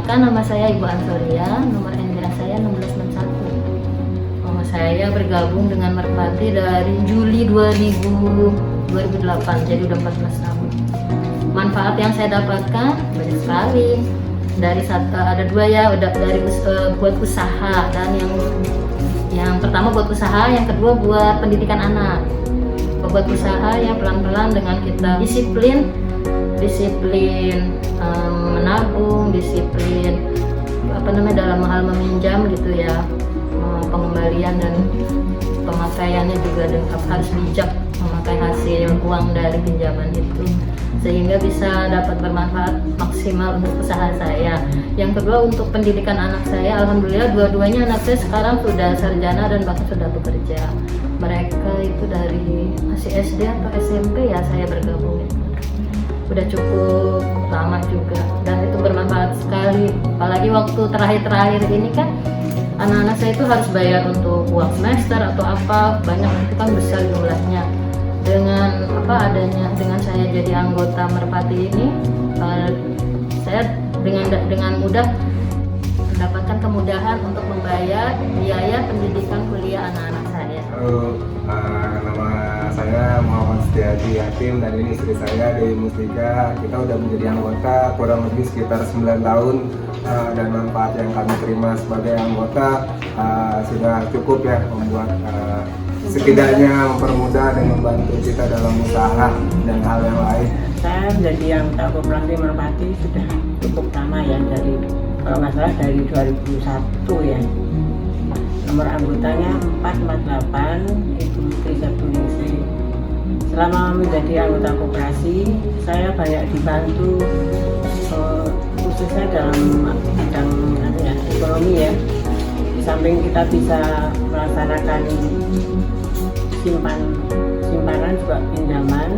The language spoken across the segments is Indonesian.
Perkenalkan, nama saya Ibu Antoria, nomor NPWP saya 1661. Saya bergabung dengan Merpati dari Juli 2008, jadi udah 14 tahun. Manfaat yang saya dapatkan banyak sekali. Dari ada dua ya, udah dari buat usaha, dan yang pertama buat usaha, yang kedua buat pendidikan anak. Buat usaha ya pelan-pelan dengan kita disiplin menabung, disiplin dalam hal meminjam gitu ya, pengembalian dan pemakaiannya juga harus bijak memakai hasil uang dari pinjaman itu, sehingga bisa dapat bermanfaat maksimal untuk usaha saya. Yang kedua untuk pendidikan anak saya, alhamdulillah dua-duanya anak saya sekarang sudah sarjana dan bahkan sudah bekerja. Mereka itu dari masih SD atau SMP ya saya bergabung itu. Udah cukup lama juga dan itu bermanfaat sekali, apalagi waktu terakhir ini kan anak-anak saya itu harus bayar untuk uang semester atau apa, banyak, itu kan besar jumlahnya. Dengan dengan saya jadi anggota Merpati ini, saya dengan mudah mendapatkan kemudahan untuk membayar biaya pendidikan kuliah anak-anak saya. Halo, nama saya Muhammad Setiadi Yatim dan ini istri saya Dewi Mustika. Kita udah menjadi anggota kurang lebih sekitar 9 tahun, dan manfaat yang kami terima sebagai anggota sudah cukup ya membuat setidaknya mempermudah dan membantu kita dalam usaha dan hal yang lain. Saya menjadi anggota koperasi Merpati sudah cukup lama ya, kalau nggak salah dari 2001 ya. Nomor anggotanya 448, Ibu Trisatuningsih. Selama menjadi anggota koperasi, saya banyak dibantu khususnya dalam bidang ekonomi ya. Di samping kita bisa melaksanakan simpanan juga pinjaman.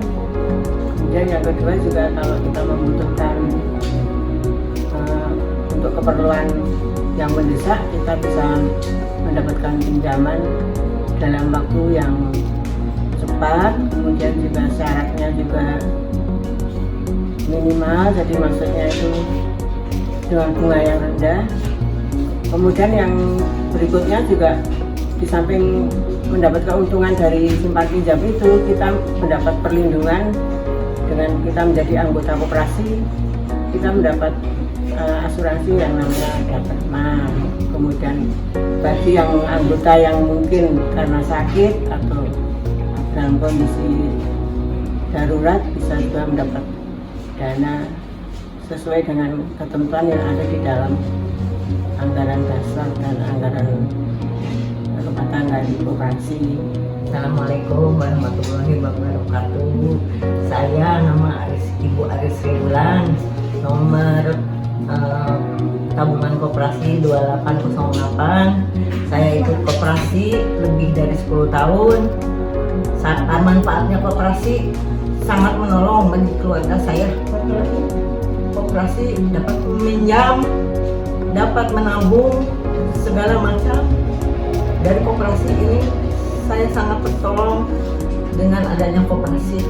Kemudian yang kedua juga kalau kita membutuhkan untuk keperluan yang mendesak, kita bisa mendapatkan pinjaman dalam waktu yang cepat. Kemudian juga syaratnya juga minimal, jadi maksudnya itu dengan bunga yang rendah. Kemudian yang berikutnya juga di samping mendapat keuntungan dari simpan pinjam itu, kita mendapat perlindungan. Dengan kita menjadi anggota koperasi, kita mendapat asuransi yang namanya dapat mam. Kemudian bagi yang anggota yang mungkin karena sakit atau dalam kondisi darurat, bisa juga mendapat dana sesuai dengan ketentuan yang ada di dalam anggaran dasar dan anggaran rumah tangga di koperasi. Assalamualaikum warahmatullahi wabarakatuh. Saya nama Ibu Aris Ribulan, nomor tabungan koperasi 2808. Saya ikut koperasi lebih dari 10 tahun. Manfaatnya koperasi sangat menolong bagi keluarga saya. Koperasi dapat meminjam, dapat menabung, segala macam. Dari koperasi ini saya sangat tertolong dengan adanya koperasi.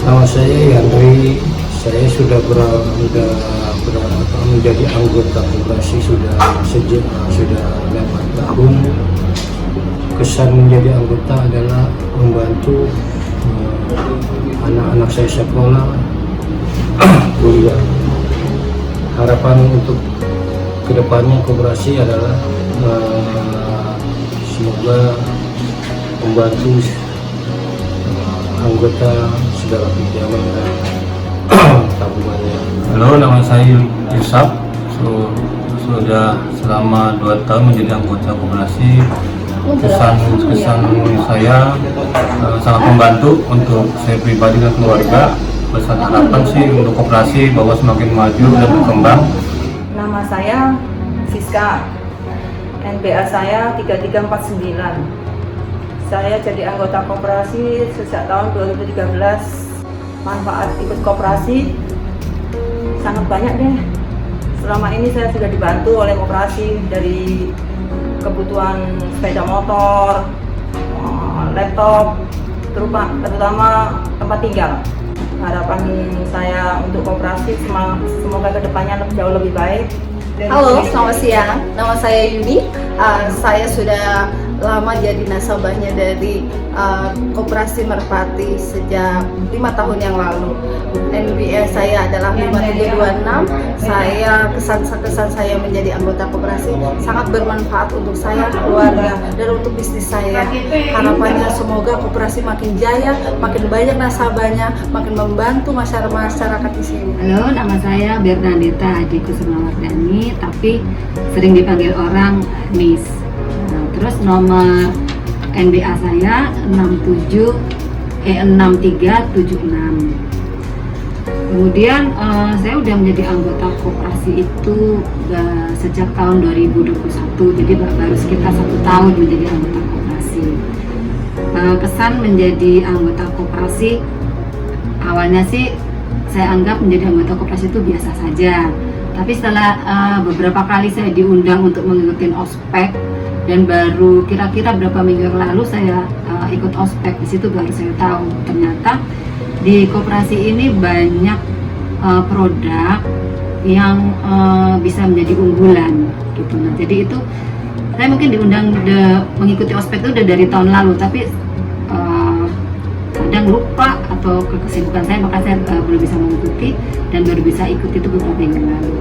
Nama saya Yandri, saya sudah menjadi anggota koperasi sudah 8 tahun. Kesan menjadi anggota adalah membantu anak-anak saya sekolah, kuliah. Harapan untuk kedepannya koperasi adalah semoga membantu anggota segala pinjaman dan tabungannya. Halo, nama saya Yusuf. Sudah selama 2 tahun menjadi anggota koperasi. Kesan saya sangat membantu untuk saya pribadi dan keluarga. Pesan harapan sih untuk koperasi bahwa semakin maju dan berkembang. Nama saya Siska, NPA saya 3349. Saya jadi anggota koperasi sejak tahun 2013. Manfaat ikut koperasi sangat banyak deh. Selama ini saya sudah dibantu oleh koperasi dari kebutuhan sepeda motor, laptop, terutama tempat tinggal. Harapan saya untuk koperasi semoga kedepannya jauh lebih baik Halo, selamat siang. Nama saya Yuni. Saya sudah lama jadi nasabahnya dari Koperasi Merpati sejak 5 tahun yang lalu. NBS saya adalah 5326. Saya kesan saya menjadi anggota koperasi sangat bermanfaat untuk saya, keluarga, dan untuk bisnis saya. Harapannya semoga koperasi makin jaya, makin banyak nasabahnya, makin membantu masyarakat di sini. Halo, nama saya Bernadetta Adi Kusumawardani, tapi sering dipanggil orang Miss. Terus nomor NBA saya 6376. Kemudian saya udah menjadi anggota koperasi itu sejak tahun 2021, jadi baru sekitar 1 tahun menjadi anggota koperasi. Kesan menjadi anggota koperasi, awalnya sih saya anggap menjadi anggota koperasi itu biasa saja. Tapi setelah beberapa kali saya diundang untuk mengikuti ospek, dan baru kira-kira berapa minggu yang lalu saya ikut ospek, di situ baru saya tahu ternyata di koperasi ini banyak produk yang bisa menjadi unggulan gitu. Nah, jadi itu saya mungkin diundang mengikuti ospek itu udah dari tahun lalu, tapi kadang lupa atau kesibukan saya, maka saya belum bisa mengikuti dan baru bisa ikut itu beberapa minggu lalu.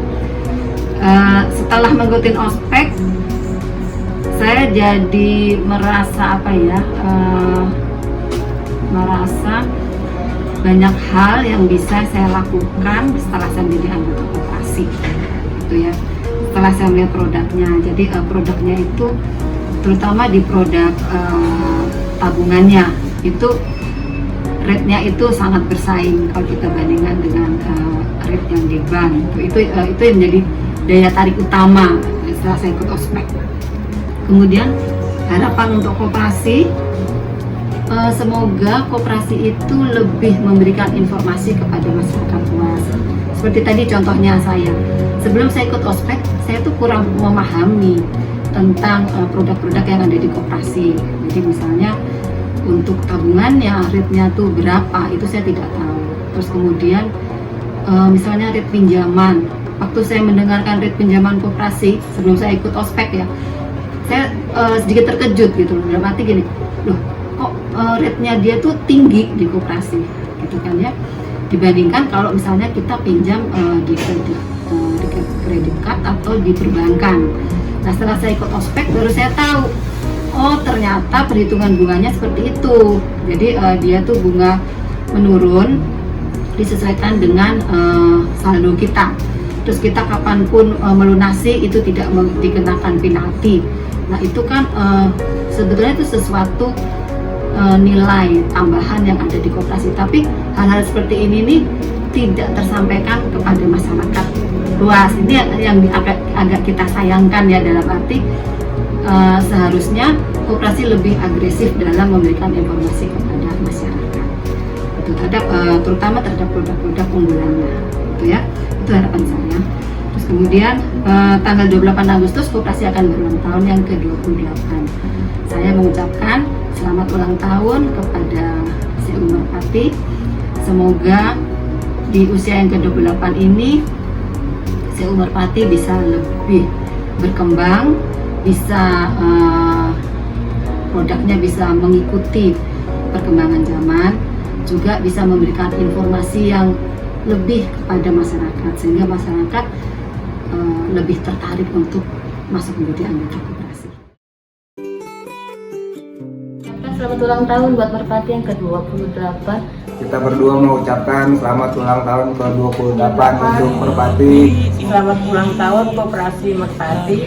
Setelah mengikuti ospek, saya jadi merasa merasa banyak hal yang bisa saya lakukan setelah saya menjadi anggota koperasi, gitu ya. Setelah saya melihat produknya, jadi produknya itu terutama di produk tabungannya itu rate-nya itu sangat bersaing kalau kita bandingkan dengan rate yang di bank. Itu yang menjadi daya tarik utama setelah saya ikut ospek. Kemudian harapan untuk koperasi, semoga koperasi itu lebih memberikan informasi kepada masyarakat luas. Seperti tadi contohnya saya, sebelum saya ikut ospek, saya tuh kurang memahami tentang produk-produk yang ada di koperasi. Jadi misalnya untuk tabungannya, rate-nya tuh berapa, itu saya tidak tahu. Terus kemudian misalnya rate pinjaman, waktu saya mendengarkan rate pinjaman koperasi sebelum saya ikut ospek ya, saya sedikit terkejut gitu, dalam arti gini, loh kok rate-nya dia tuh tinggi di koperasi gitu kan ya, dibandingkan kalau misalnya kita pinjam di kredit card atau di perbankan. Nah, setelah saya ikut ospek baru saya tahu, oh ternyata perhitungan bunganya seperti itu. Jadi dia tuh bunga menurun disesuaikan dengan saldo kita. Terus kita kapanpun melunasi itu tidak dikenakan penalti. Nah, itu kan sebetulnya itu sesuatu nilai tambahan yang ada di koperasi. Tapi hal-hal seperti ini nih tidak tersampaikan kepada masyarakat luas. Ini yang agak kita sayangkan ya, dalam arti seharusnya koperasi lebih agresif dalam memberikan informasi kepada masyarakat. Itu terutama terhadap produk-produk unggulannya, gitu ya. Itu harapan saya. Terus kemudian tanggal 28 Agustus koperasi akan berulang tahun yang ke-28. Saya mengucapkan selamat ulang tahun kepada CEO Merpati. Semoga di usia yang ke-28 ini CEO Merpati bisa lebih berkembang, bisa produknya bisa mengikuti perkembangan zaman, juga bisa memberikan informasi yang lebih kepada masyarakat, sehingga masyarakat lebih tertarik untuk masuk menjadi anggota koperasi. Selamat ulang tahun buat Merpati yang ke-28. Kita berdua mengucapkan selamat ulang tahun ke-28 untuk Merpati. Selamat ulang tahun Koperasi Merpati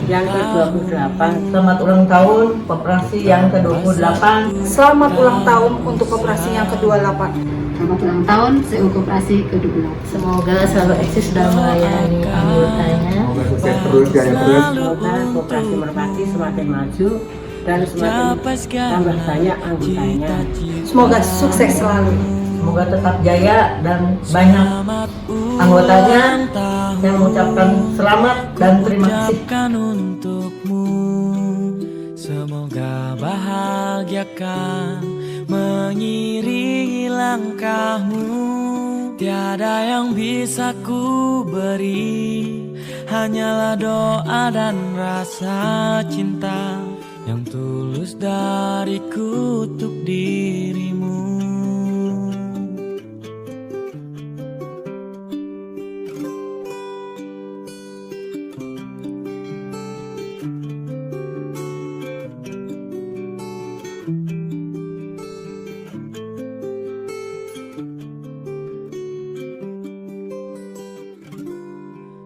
yang ke-28. Selamat ulang tahun koperasi yang ke-28. Selamat ulang tahun untuk koperasi yang ke-28. Selamat ulang tahun CEO Koperasi ke-28. Semoga selalu eksis dan melayani anggotanya. Semoga sukses terus, jaya terus. Semoga Koperasi Merpati semakin maju dan semakin tambah banyak anggotanya. Semoga sukses selalu. Semoga tetap jaya dan banyak anggotanya. Saya mengucapkan selamat dan terima kasih. Untukmu, semoga bahagiakan mengiringi langkahmu. Tiada yang bisa ku beri, hanyalah doa dan rasa cinta yang tulus dariku untuk dirimu.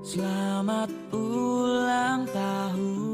Selamat ulang tahun.